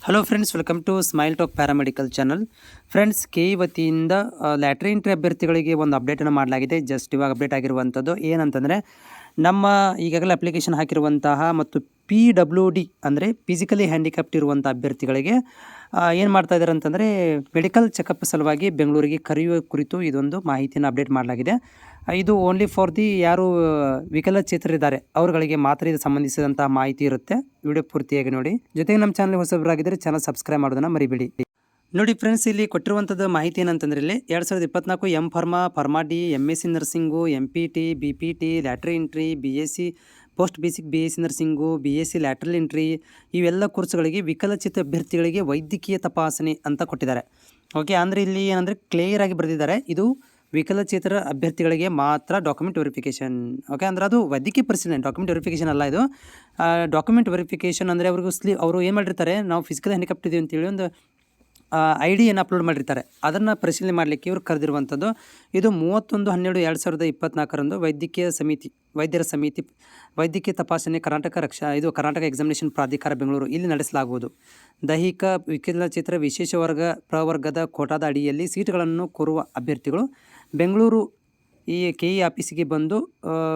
Hello friends, welcome to smile talk paramedical channel. Friends, ಕೆ ವತಿಯಿಂದ lateral entry ಅಭ್ಯರ್ಥಿಗಳಿಗೆ ಒಂದು ಅಪ್ಡೇಟನ್ನು ಮಾಡಲಾಗಿದೆ. ಜಸ್ಟ್ ಇವಾಗ ಅಪ್ಡೇಟ್ ಆಗಿರುವಂಥದ್ದು ಏನಂತಂದರೆ, ನಮ್ಮ ಈಗಾಗಲೇ ಅಪ್ಲಿಕೇಶನ್ ಹಾಕಿರುವಂತಹ ಮತ್ತು PWD ಅಂದರೆ ಫಿಸಿಕಲಿ ಹ್ಯಾಂಡಿಕ್ಯಾಪ್ಟ್ ಇರುವಂಥ ಅಭ್ಯರ್ಥಿಗಳಿಗೆ ಏನು ಮಾಡ್ತಾ ಇದ್ದಾರೆ ಅಂತಂದರೆ, ಮೆಡಿಕಲ್ ಚೆಕಪ್ ಸಲುವಾಗಿ ಬೆಂಗಳೂರಿಗೆ ಕರೆಯುವ ಕುರಿತು ಇದೊಂದು ಮಾಹಿತಿಯನ್ನು ಅಪ್ಡೇಟ್ ಮಾಡಲಾಗಿದೆ. ಇದು ಓನ್ಲಿ ಫಾರ್ ದಿ ಯಾರು ವಿಕಲಚೇತರಿದ್ದಾರೆ ಅವರುಗಳಿಗೆ ಮಾತ್ರ ಇದು ಸಂಬಂಧಿಸಿದಂತಹ ಮಾಹಿತಿ ಇರುತ್ತೆ. ವಿಡಿಯೋ ಪೂರ್ತಿಯಾಗಿ ನೋಡಿ. ಜೊತೆಗೆ ನಮ್ಮ ಚಾನಲ್ ಹೊಸಬರಾಗಿದ್ದರೆ ಚಾನಲ್ ಸಬ್ಸ್ಕ್ರೈಬ್ ಮಾಡೋದನ್ನು ಮರಿಬೇಡಿ. ನೋಡಿ ಫ್ರೆಂಡ್ಸ್, ಇಲ್ಲಿ ಕೊಟ್ಟಿರುವಂಥದ್ದು ಮಾಹಿತಿ ಏನಂತಂದರೆ, ಇಲ್ಲಿ 2024 M pharma D, MSc nursing, MPT, BPT, lateral entry, BSc post basic BSc nursing, BSc lateral entry, ಇವೆಲ್ಲ ಕೋರ್ಸ್ಗಳಿಗೆ ವಿಕಲಚೇತ ಅಭ್ಯರ್ಥಿಗಳಿಗೆ ವೈದ್ಯಕೀಯ ತಪಾಸಣೆ ಅಂತ ಕೊಟ್ಟಿದ್ದಾರೆ. ಓಕೆ, ಅಂದರೆ ಇಲ್ಲಿ ಏನಂದರೆ ಕ್ಲಿಯರ್ ಆಗಿ ಬರೆದಿದ್ದಾರೆ, ಇದು ವಿಕಲಚೇತರ ಅಭ್ಯರ್ಥಿಗಳಿಗೆ ಮಾತ್ರ ಡಾಕ್ಯುಮೆಂಟ್ ವೆರಿಫಿಕೇಷನ್. ಓಕೆ, ಅಂದರೆ ಅದು ವೈದ್ಯಕೀಯ ಪರಿಶೀಲನೆ, ಡಾಕ್ಯುಮೆಂಟ್ ವೆರಿಫಿಕೇಷನ್ ಅಲ್ಲ ಇದು. ಡಾಕ್ಯುಮೆಂಟ್ ವೆರಿಫಿಕೇಷನ್ ಅಂದರೆ ಅವರು ಏನು ಮಾಡಿರ್ತಾರೆ, ನಾವು ಫಿಸಿಕಲ್ ಹ್ಯಾಂಡಿಕ್ಯಾಪ್ಟ್ ಇದೀವಿ ಅಂತೇಳಿ ಒಂದು ID ಏನು ಅಪ್ಲೋಡ್ ಮಾಡಿರ್ತಾರೆ, ಅದನ್ನು ಪರಿಶೀಲನೆ ಮಾಡಲಿಕ್ಕೆ ಇವರು ಕರೆದಿರುವಂಥದ್ದು. ಇದು 31/12/2024 ವೈದ್ಯರ ಸಮಿತಿ ವೈದ್ಯಕೀಯ ತಪಾಸಣೆ ಕರ್ನಾಟಕ ಎಕ್ಸಾಮಿನೇಷನ್ ಪ್ರಾಧಿಕಾರ ಬೆಂಗಳೂರು ಇಲ್ಲಿ ನಡೆಸಲಾಗುವುದು. ದೈಹಿಕ ವಿಕಲಚೇತರ ವಿಶೇಷ ಪ್ರವರ್ಗದ ಕೋಟಾದ ಅಡಿಯಲ್ಲಿ ಸೀಟುಗಳನ್ನು ಕೋರುವ ಅಭ್ಯರ್ಥಿಗಳು ಬೆಂಗಳೂರು KE ಆಫೀಸಿಗೆ ಬಂದು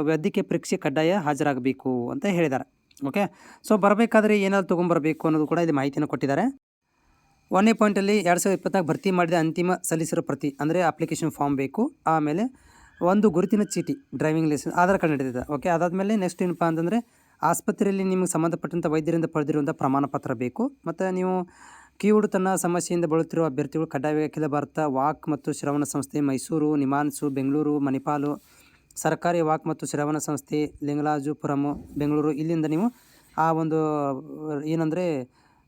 ವೈದ್ಯಕೀಯ ಪರೀಕ್ಷೆ ಕಡ್ಡಾಯ ಹಾಜರಾಗಬೇಕು ಅಂತ ಹೇಳಿದ್ದಾರೆ. ಓಕೆ, ಸೊ ಬರಬೇಕಾದ್ರೆ ಏನಾದ್ರು ತೊಗೊಂಬರಬೇಕು ಅನ್ನೋದು ಕೂಡ ಇಲ್ಲಿ ಮಾಹಿತಿಯನ್ನು ಕೊಟ್ಟಿದ್ದಾರೆ. 1ನೇ ಪಾಯಿಂಟಲ್ಲಿ 2024 ಭರ್ತಿ ಮಾಡಿದ ಅಂತಿಮ ಸಲ್ಲಿಸಿರೋ ಪ್ರತಿ ಅಂದರೆ ಅಪ್ಲಿಕೇಶನ್ ಫಾರ್ಮ್ ಬೇಕು. ಆಮೇಲೆ ಒಂದು ಗುರುತಿನ ಚೀಟಿ, ಡ್ರೈವಿಂಗ್ ಲೈಸೆನ್ಸ್, ಆಧಾರ್ ಕಾರ್ಡ್ ನಡೆದಿದೆ. ಓಕೆ, ಅದಾದಮೇಲೆ ನೆಕ್ಸ್ಟ್ ಏನಪ್ಪ ಅಂತಂದರೆ, ಆಸ್ಪತ್ರೆಯಲ್ಲಿ ನಿಮಗೆ ಸಂಬಂಧಪಟ್ಟಂಥ ವೈದ್ಯರಿಂದ ಪಡೆದಿರುವಂಥ ಪ್ರಮಾಣ ಪತ್ರ ಬೇಕು. ಮತ್ತು ನೀವು ಕಿವುಡುತನ ಸಮಸ್ಯೆಯಿಂದ ಬಳಲುತ್ತಿರುವ ಅಭ್ಯರ್ಥಿಗಳು ಕಡ್ಡಾಯವಾಗಿ ಅಖಿಲ ಭಾರತ ವಾಕ್ ಮತ್ತು ಶ್ರವಣ ಸಂಸ್ಥೆ, ಮೈಸೂರು, ನಿಮಾನ್ಸು, ಬೆಂಗಳೂರು, ಮಣಿಪಾಲು, ಸರ್ಕಾರಿ ವಾಕ್ ಮತ್ತು ಶ್ರವಣ ಸಂಸ್ಥೆ, ಲಿಂಗರಾಜಪುರಮು, ಬೆಂಗಳೂರು, ಇಲ್ಲಿಂದ ನೀವು ಆ ಒಂದು ಏನಂದರೆ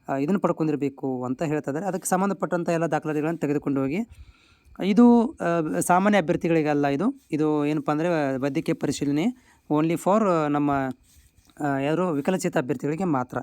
ಇದನ್ನು ಪಡ್ಕೊಂಡಿರಬೇಕು ಅಂತ ಹೇಳ್ತಾ ಇದ್ದಾರೆ. ಅದಕ್ಕೆ ಸಂಬಂಧಪಟ್ಟಂಥ ಎಲ್ಲ ದಾಖಲಾತಿಗಳನ್ನು ತೆಗೆದುಕೊಂಡು ಹೋಗಿ. ಇದು ಸಾಮಾನ್ಯ ಅಭ್ಯರ್ಥಿಗಳಿಗಲ್ಲ, ಇದು ಏನಪ್ಪ ಅಂದರೆ ವೈದ್ಯಕೀಯ ಪರಿಶೀಲನೆ ಓನ್ಲಿ ಫಾರ್ ನಮ್ಮ ಯಾರು ವಿಕಲಚೇತ ಅಭ್ಯರ್ಥಿಗಳಿಗೆ ಮಾತ್ರ.